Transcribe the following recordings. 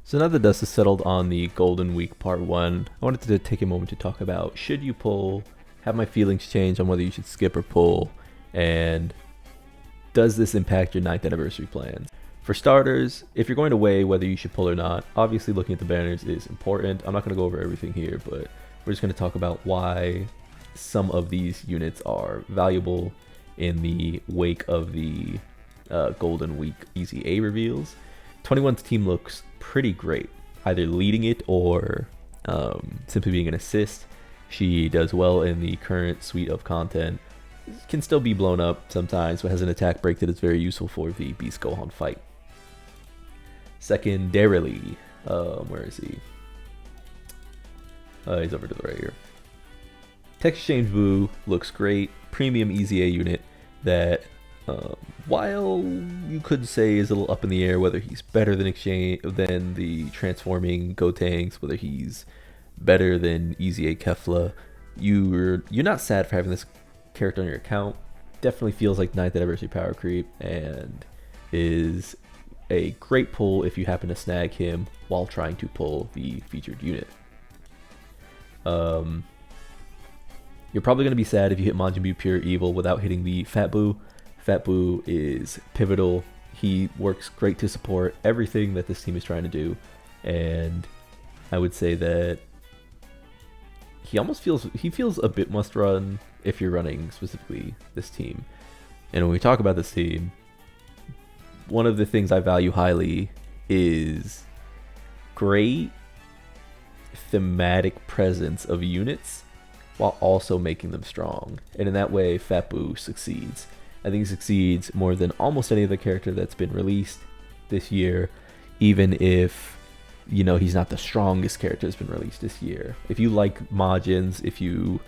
So now the dust is settled on the Golden Week Part 1, I wanted to take a moment to talk about should you pull, have my feelings change on whether you should skip or pull, and does this impact your 9th anniversary plans? For starters, if you're going to weigh whether you should pull or not, obviously looking at the banners is important. I'm not going to go over everything here, but we're just going to talk about why some of these units are valuable in the wake of the Golden Week Easy A reveals. 21's team looks pretty great, either leading it or simply being an assist. She does well in the current suite of content. Can still be blown up sometimes, but has an attack break that is very useful for the Beast Gohan fight. Secondarily, where is he? He's over to the right here. Tech Exchange Boo looks great. Premium Easy A unit that, while you could say is a little up in the air whether he's better than the transforming Gotenks, whether he's better than Easy A Kefla, you're not sad for having this character on your account. Definitely feels like 9th anniversary power creep and is a great pull if you happen to snag him while trying to pull the featured unit. You're probably going to be sad if you hit Majin Buu Pure Evil without hitting the Fat Buu. Fat Buu is pivotal. He works great to support everything that this team is trying to do, and I would say that he feels a bit must run if you're running specifically this team. And when we talk about this team, one of the things I value highly is great thematic presence of units while also making them strong. And in that way, Fat Buu succeeds. I think he succeeds more than almost any other character that's been released this year, even if, you know, he's not the strongest character that's been released this year. If you like Majins, if you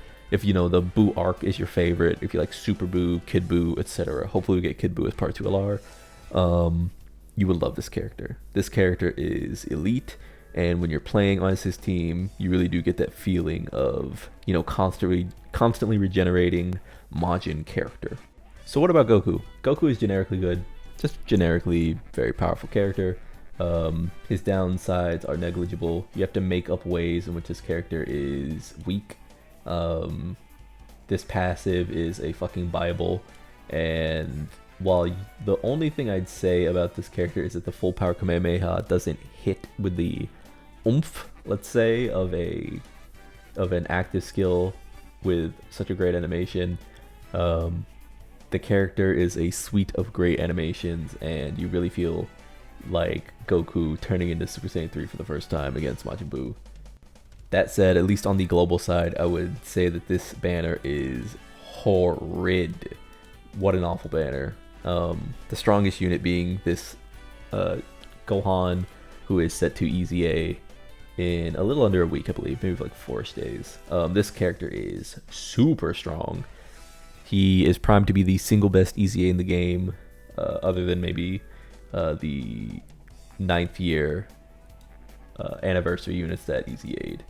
know the Buu arc is your favorite, if you like Super Buu, Kid Buu, etc., hopefully we get Kid Buu as part 2 LR, you would love this character. This character is elite, and when you're playing on his team, you really do get that feeling of, you know, constantly regenerating Majin character. So what about Goku? Goku is generically good, just generically very powerful character. His downsides are negligible. You have to make up ways in which this character is weak. This passive is a fucking Bible, and while the only thing I'd say about this character is that the full power Kamehameha doesn't hit with the oomph, let's say, of an active skill with such a great animation, the character is a suite of great animations, and you really feel like Goku turning into Super Saiyan 3 for the first time against Majin Buu. That said, at least on the global side, I would say that this banner is horrid. What an awful banner. The strongest unit being this Gohan, who is set to Easy A in a little under a week, I believe, maybe like 4 days. This character is super strong. He is primed to be the single best Easy A in the game, other than maybe the 9th year anniversary units that Easy A'd.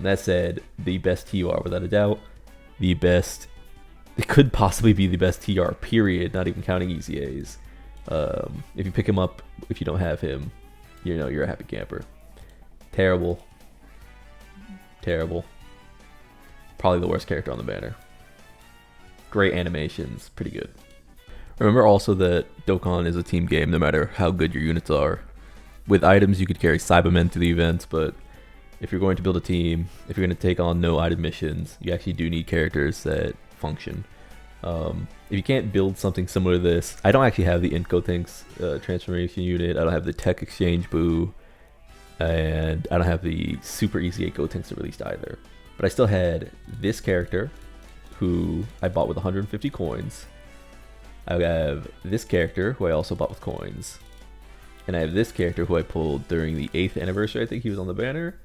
That said, the best TR without a doubt. It could possibly be the best TR period, not even counting Easy A's. If you pick him up, if you don't have him, you know, you're a happy camper. Terrible. Probably the worst character on the banner. Great animations, pretty good. Remember also that Dokkan is a team game no matter how good your units are. With items you could carry Cybermen to the events, but if you're going to build a team, if you're going to take on no item missions, you actually do need characters that function. If you can't build something similar to this, I don't actually have the Int Gotenks transformation unit, I don't have the Tech Exchange Buu, and I don't have the Super Easy 8 Gotenks that released either. But I still had this character, who I bought with 150 coins. I have this character, who I also bought with coins. And I have this character, who I pulled during the 8th anniversary, I think he was on the banner.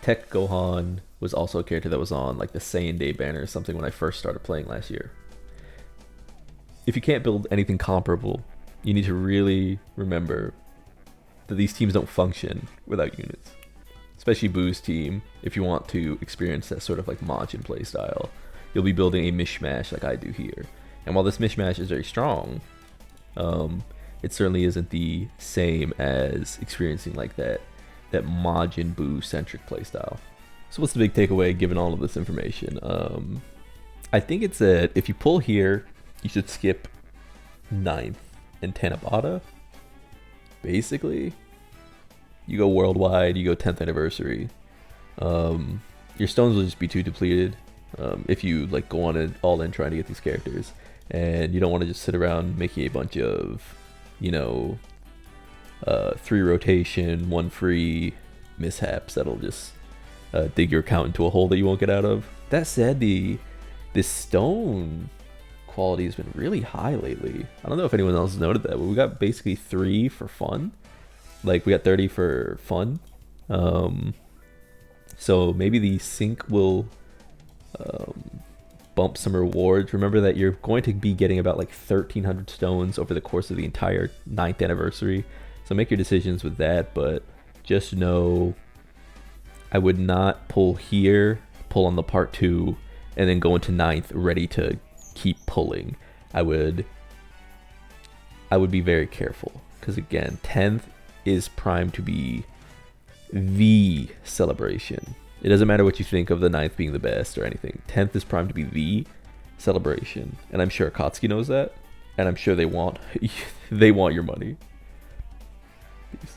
Tech Gohan was also a character that was on like the Saiyan Day banner or something when I first started playing last year. If you can't build anything comparable, you need to really remember that these teams don't function without units. Especially Boo's team, if you want to experience that sort of like Majin playstyle, you'll be building a mishmash like I do here. And while this mishmash is very strong, it certainly isn't the same as experiencing like that Majin Buu centric playstyle. So what's the big takeaway given all of this information? I think it's that if you pull here, you should skip 9th and Tanabata. Basically, you go worldwide, you go 10th anniversary. Your stones will just be too depleted if you like go on it all in trying to get these characters, and you don't want to just sit around making a bunch of, you know, 3 rotation, 1 free mishaps that'll just dig your account into a hole that you won't get out of. That said, this stone quality has been really high lately. I don't know if anyone else has noted that, but we got basically 3 for fun. Like, we got 30 for fun. So maybe the sync will bump some rewards. Remember that you're going to be getting about like 1,300 stones over the course of the entire 9th anniversary. So make your decisions with that, but just know I would not pull here, pull on the part 2, and then go into 9th ready to keep pulling. I would be very careful, because again, 10th is primed to be the celebration. It doesn't matter what you think of the 9th being the best or anything. 10th is primed to be the celebration, and I'm sure Akatsuki knows that, and I'm sure they want your money.